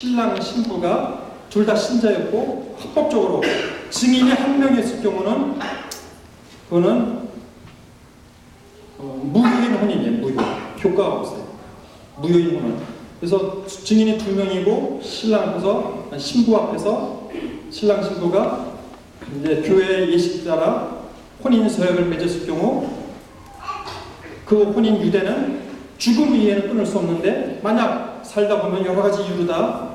신랑 신부가 둘 다 신자였고 합법적으로 증인이 한 명이었을 경우는 그거는 무효인 혼인이에요. 무효. 효과가 없어요. 무효인 혼인. 그래서 증인이 두 명이고 신랑 앞에서 신부 앞에서 신랑 신부가 이제 교회 예식자라 혼인 서약을 맺었을 경우 그 혼인 유대는 죽음 이외에는 끊을 수 없는데 만약 살다 보면 여러 가지 이유로 다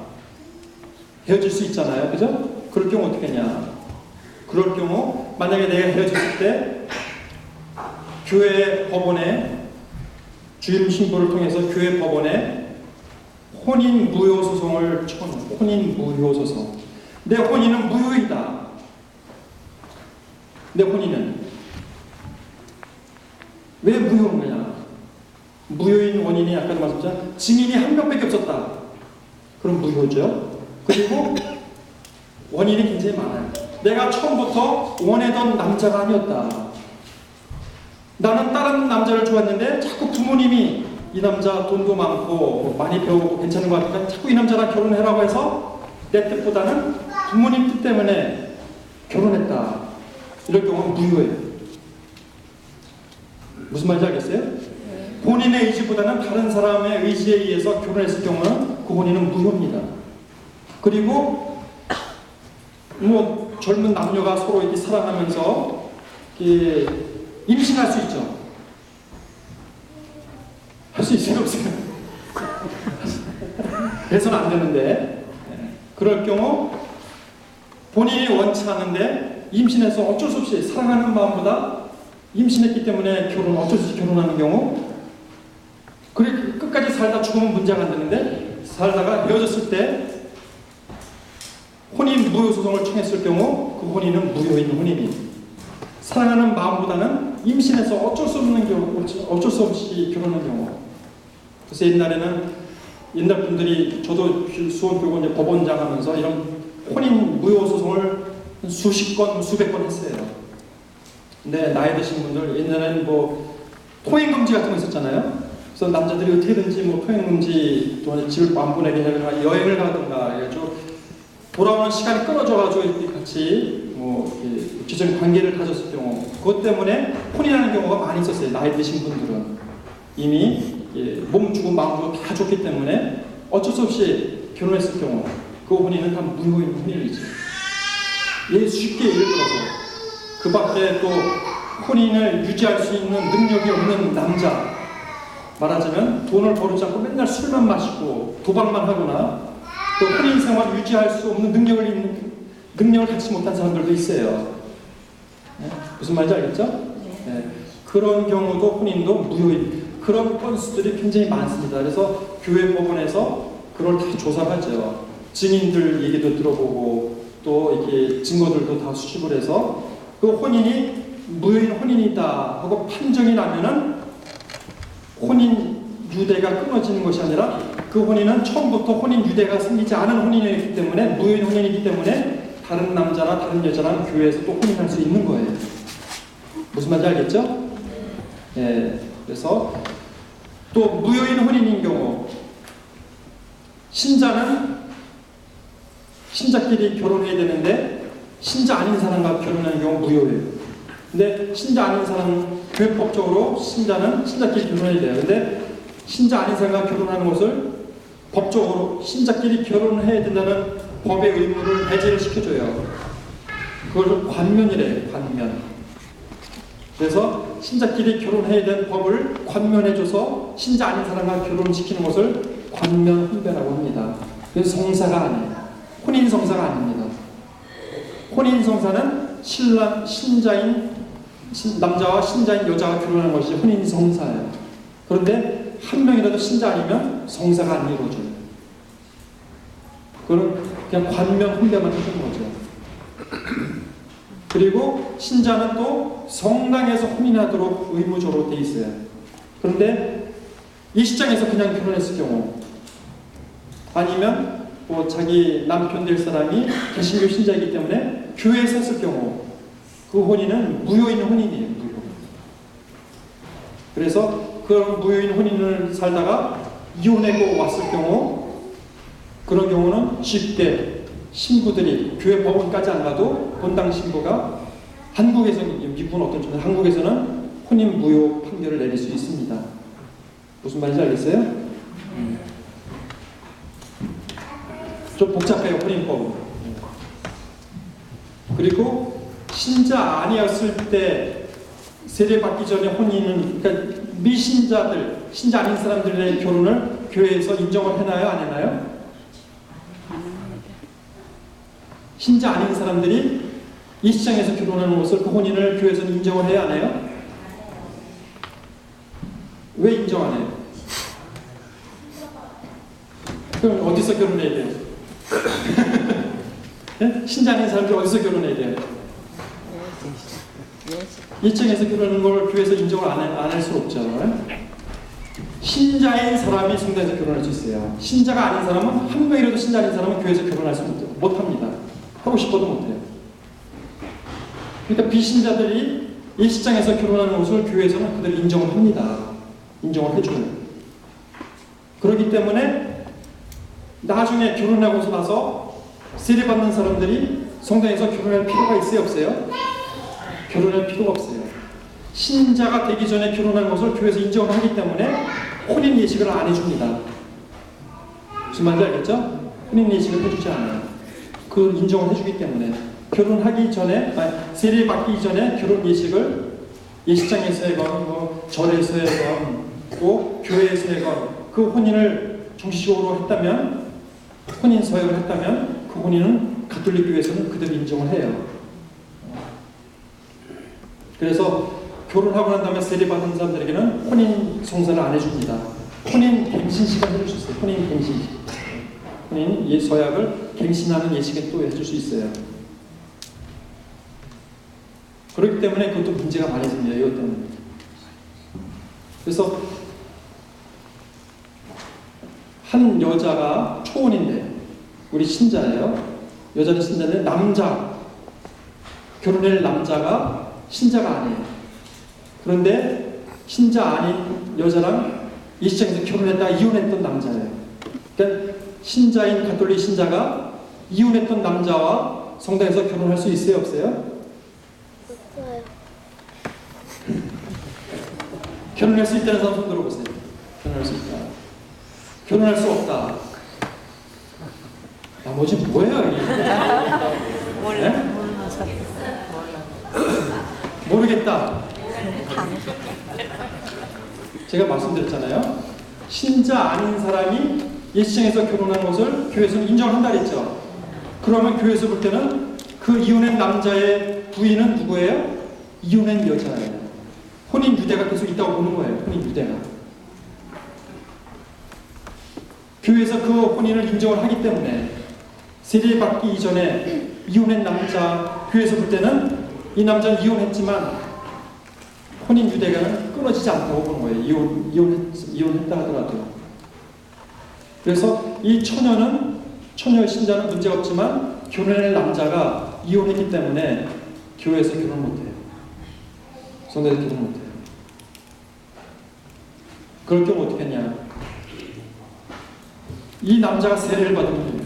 헤어질 수 있잖아요. 그죠? 그럴 경우 어떻게 하냐. 그럴 경우 만약에 내가 헤어졌을 때 교회 법원에 주임 신부를 통해서 교회 법원에 혼인 무효 소송을 청구합니다. 혼인 무효 소송. 내 혼인은 무효이다. 내 혼인은 왜 무효인 거냐? 무효인 원인이 아까도 말씀드렸잖아요. 증인이 한 명밖에 없었다. 그럼 무효죠. 그리고 원인이 굉장히 많아요. 내가 처음부터 원하던 남자가 아니었다. 나는 다른 남자를 좋아했는데 자꾸 부모님이 이 남자 돈도 많고 많이 배우고 괜찮은 것 같으니까 자꾸 이 남자랑 결혼해라고 해서 내 뜻보다는 부모님 뜻 때문에 결혼했다. 이럴 경우는 무효예요. 무슨 말인지 알겠어요? 본인의 의지보다는 다른 사람의 의지에 의해서 결혼했을 경우는 그 혼인은 무효입니다. 그리고 뭐 젊은 남녀가 서로 이렇게 사랑하면서 이렇게 임신할 수 있죠. 할 수 있어요, 없어요? 그래서는 안 되는데 그럴 경우 본인이 원치 않은데 임신해서 어쩔 수 없이 사랑하는 마음보다 임신했기 때문에 어쩔 수 없이 결혼하는 경우 그래 끝까지 살다 죽으면 문제가 안 되는데 살다가 헤어졌을 때 혼인 무효 소송을 청했을 경우 그 혼인은 무효인 혼인이 사랑하는 마음보다는 임신해서 어쩔 수 없는 경우 어쩔 수 없이 결혼하는 경우. 그래서 옛날 분들이 저도 수원교고 이제 법원장 하면서 이런 혼인 무효 소송을 수십 건 수백 건 했어요. 근데 나이 드신 분들 옛날에는 뭐 통행금지 같은 거 있었잖아요. 그래서 남자들이 어떻게든지 뭐 통행금지 또 집을 안 보내게 해가 여행을 가든가 해가지고 돌아오는 시간이 끊어져가지고 이렇게 같이 뭐 구체적인 관계를 가졌을 경우 그것 때문에 혼인하는 경우가 많이 있었어요. 나이 드신 분들은 이미 몸 주고 마음 주고 다 줬기 때문에 어쩔 수 없이 결혼했을 경우 그 혼인은 다 무효인 혼인이죠. 쉽게 예를 들어서 그 밖에 또 혼인을 유지할 수 있는 능력이 없는 남자 말하자면 돈을 벌지 않고 맨날 술만 마시고 도박만 하거나 또 혼인 생활 유지할 수 없는 능력을 갖지 못한 사람들도 있어요. 네? 무슨 말인지 알겠죠? 네. 그런 경우도 혼인도 무효인 그런 건수들이 굉장히 많습니다. 그래서 교회 법원에서 그걸 다 조사하죠. 증인들 얘기도 들어보고 또 이렇게 증거들도 다 수집을 해서 그 혼인이 무효인 혼인이다 하고 판정이 나면은 혼인 유대가 끊어지는 것이 아니라 그 혼인은 처음부터 혼인 유대가 생기지 않은 혼인이기 때문에 무효인 혼인이기 때문에 다른 남자나 다른 여자랑 교회에서 또 혼인할 수 있는 거예요. 무슨 말인지 알겠죠? 네. 그래서 또 무효인 혼인인 경우 신자는 신자끼리 결혼해야 되는데 신자 아닌 사람과 결혼하는 경우 무효예요. 근데 신자 아닌 사람 교회법적으로 신자는 신자끼리 결혼해야 돼요. 근데 신자 아닌 사람과 결혼하는 것을 법적으로 신자끼리 결혼해야 된다는 법의 의무를 해제를 시켜줘요. 그걸 관면이래요. 관면. 그래서 신자끼리 결혼해야 되는 법을 관면해줘서 신자 아닌 사람과 결혼시키는 것을 관면 혼배라고 합니다. 그래서 성사가 아니에요. 혼인 성사가 아닙니다. 혼인 성사는 남자와 신자인 여자가 결혼하는 것이 혼인 성사예요. 그런데 한 명이라도 신자 아니면 성사가 안 이루어져요. 그건 그냥 관면 혼배만 해주는 거죠. 그리고 신자는 또 성당에서 혼인하도록 의무적으로 돼 있어요. 그런데 이 시장에서 그냥 결혼했을 경우 아니면 뭐 자기 남편 될 사람이 개신교 신자이기 때문에 교회에서 했을 경우 그 혼인은 무효인 혼인이에요. 무효. 그래서 그런 무효인 혼인을 살다가 이혼하고 왔을 경우 그 그런 경우는 쉽게 신부들이 교회 법원까지 안 가도 본당 신부가 한국에서는, 미국은 어떤지 모르겠는데 한국에서는 혼인 무효 판결을 내릴 수 있습니다. 무슨 말인지 알겠어요? 좀 복잡해요, 혼인법은. 그리고 신자 아니었을 때 세례받기 전에 혼인은, 그러니까 미신자들, 신자 아닌 사람들의 결혼을 교회에서 인정을 해놔요, 안 해놔요? 신자 아닌 사람들이 이 시장에서 결혼하는 것을, 그 혼인을 교회에서는 인정을 해야 안 해요? 왜 인정 안 해요? 그럼 어디서 결혼해야 돼요? 네? 신자 아닌 사람들이 어디서 결혼해야 돼요? 1층에서 결혼하는 걸 교회에서 인정을 안 할 수 없죠. 신자인 사람이 성당에서 결혼할 수 있어요. 신자가 아닌 사람은, 한 명이라도 신자 아닌 사람은 교회에서 결혼할 수 못합니다. 하고 싶어도 못해요. 그러니까 비신자들이 일시장에서 결혼하는 것을 교회에서는 그들 인정을 합니다. 인정을 해줘요. 그렇기 때문에 나중에 결혼하고 나서 세례받는 사람들이 성당에서 결혼할 필요가 있어요, 없어요? 결혼할 필요가 없어요. 신자가 되기 전에 결혼한 것을 교회에서 인정을 하기 때문에 혼인 예식을 안 해줍니다. 무슨 말인지 알겠죠? 혼인 예식을 해주지 않아요. 그 인정을 해주기 때문에 결혼하기 전에, 세례 받기 전에 결혼 예식을 예식장에서 해건, 뭐 절에서 해건, 또 교회에서 해건, 그 혼인을 정식적으로 했다면, 혼인 서약을 했다면 그 혼인은 가톨릭 교회에서는 그대로 인정을 해요. 그래서 결혼하고 난 다음에 세례 받은 사람들에게는 혼인 성사를 안 해줍니다. 혼인 갱신식을 해줄 수 있어요. 혼인 갱신식. 혼인 서약을 갱신하는 예식을 또 해줄 수 있어요. 그렇기 때문에 그것도 문제가 많이 생겨요. 이것 때문에. 그래서 한 여자가 초혼인데, 우리 신자예요. 여자는 신자인데 남자, 결혼할 남자가 신자가 아니에요. 그런데 신자 아닌 여자랑 이 시장에서 결혼했다가 이혼했던 남자예요. 그러니까 신자인 가톨릭 신자가 이혼했던 남자와 성당에서 결혼할 수 있어요, 없어요? 결혼할 수 있다는 사람 손 들어보세요. 결혼할 수 있다. 결혼할 수 없다. 나머지 뭐예요? 네? 모르겠다. 제가 말씀드렸잖아요. 신자 아닌 사람이 예시장에서 결혼한 것을 교회에서는 인정한다 그랬죠. 그러면 교회에서 볼 때는 그 이혼한 남자의 부인은 누구예요? 이혼한 여자예요. 혼인 유대가 계속 있다고 보는 거예요. 혼인 유대가. 교회에서 그 혼인을 인정을 하기 때문에 세례받기 이전에 이혼한 남자, 교회에서 볼 때는 이 남자는 이혼했지만 혼인 유대가는 끊어지지 않다고 보는 거예요. 이혼했다 하더라도. 그래서 이 처녀 신자는 문제가 없지만 결혼할 남자가 이혼했기 때문에 교회에서 결혼 못해요. 성당에서 결혼 못해요. 그럴 경우 어떻게 했냐? 이 남자가 세례를 받으면 됩니다.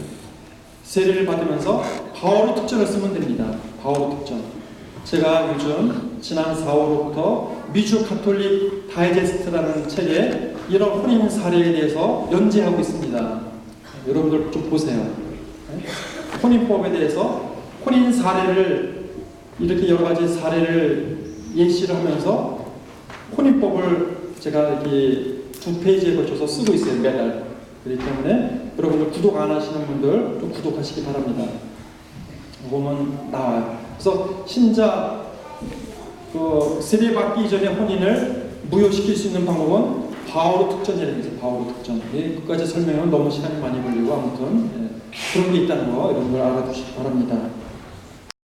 세례를 받으면서 바오로 특전을 쓰면 됩니다. 바오로 특전. 제가 요즘 지난 4월부터 미주 가톨릭 다이제스트라는 책에 이런 혼인 사례에 대해서 연재하고 있습니다. 여러분들 좀 보세요. 혼인법에 대해서 혼인 사례를 이렇게 여러 가지 사례를 예시를 하면서 혼인법을 제가 이렇게 2페이지에 걸쳐서 쓰고 있어요. 매달. 그렇기 때문에 여러분들 구독 안 하시는 분들 좀 구독하시기 바랍니다. 보면 나와요. 그래서 신자 세례받기 이전에 혼인을 무효시킬 수 있는 방법은 바오로 특전이라는 게 있어요. 바오로 특전. 끝까지 설명하면 너무 시간이 많이 걸리고 아무튼 그런 게 있다는 거 여러분들 알아두시기 바랍니다.